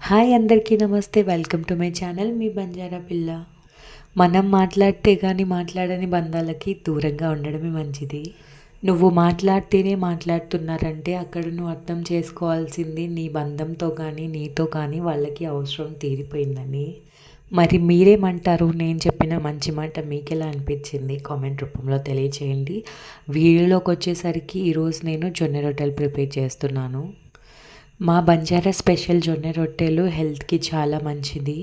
Hi అందరికీ నమస్తే. Welcome to my channel మీ బంజారా పిల్ల. మనం మాట్లాడితే కానీ మాట్లాడని బంధాలకి దూరంగా ఉండడమే మంచిది. నువ్వు మాట్లాడితేనే మాట్లాడుతున్నారంటే అక్కడ నువ్వు అర్థం చేసుకోవాల్సింది నీ బంధంతో కానీ నీతో కానీ వాళ్ళకి అవసరం తీరిపోయిందని. మరి మీరేమంటారు? నేను చెప్పిన మంచి మాట మీకు ఎలా అనిపించింది కామెంట్ రూపంలో తెలియచేయండి. వీడియోలోకి వచ్చేసరికి ఈరోజు నేను జొన్న రొట్టెలు ప్రిపేర్ చేస్తున్నాను. మా బంజారా స్పెషల్ జొన్న రొట్టెలు హెల్త్కి చాలా మంచిది.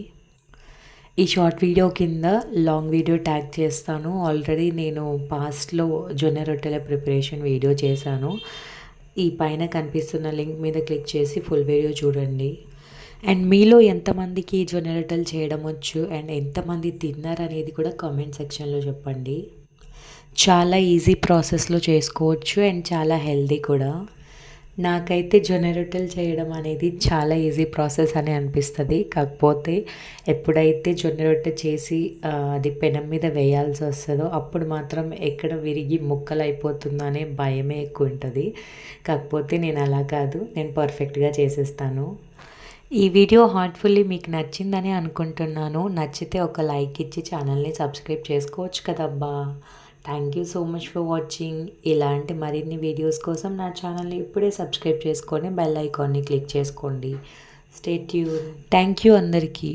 ఈ షార్ట్ వీడియో కింద లాంగ్ వీడియో ట్యాగ్ చేస్తాను. ఆల్రెడీ నేను పాస్ట్లో జొన్న రొట్టెల ప్రిపరేషన్ వీడియో చేశాను. ఈ పైన కనిపిస్తున్న లింక్ మీద క్లిక్ చేసి ఫుల్ వీడియో చూడండి. అండ్ మీలో ఎంతమందికి జొన్న రొట్టెలు చేయడం వచ్చు అండ్ ఎంతమంది తిన్నారనేది కూడా కామెంట్ సెక్షన్లో చెప్పండి. చాలా ఈజీ ప్రాసెస్లో చేసుకోవచ్చు అండ్ చాలా హెల్దీ కూడా. నాకైతే జొన్న రొట్టెలు చేయడం అనేది చాలా ఈజీ ప్రాసెస్ అని అనిపిస్తుంది. కాకపోతే ఎప్పుడైతే జొన్న రొట్టె చేసి అది పెనం మీద వేయాల్సి వస్తుందో అప్పుడు మాత్రం ఎక్కడ విరిగి ముక్కలు అయిపోతుందో అనే భయమే ఎక్కువ ఉంటుంది. కాకపోతే నేను అలా కాదు, నేను పర్ఫెక్ట్గా చేసేస్తాను. ఈ వీడియో హార్ట్ఫుల్లీ మీకు నచ్చిందని అనుకుంటున్నాను. నచ్చితే ఒక లైక్ ఇచ్చి ఛానల్ని సబ్స్క్రైబ్ చేసుకోవచ్చు కదబ్బా. Thank you so much for watching. ఇలాంటి మరిన్ని వీడియోస్ కోసం నా ఛానల్ని ఇప్పుడే సబ్స్క్రైబ్ చేసుకొని బెల్ ఐకాన్ని క్లిక్ చేసుకోండి. Stay tune. థ్యాంక్ యూ అందరికీ.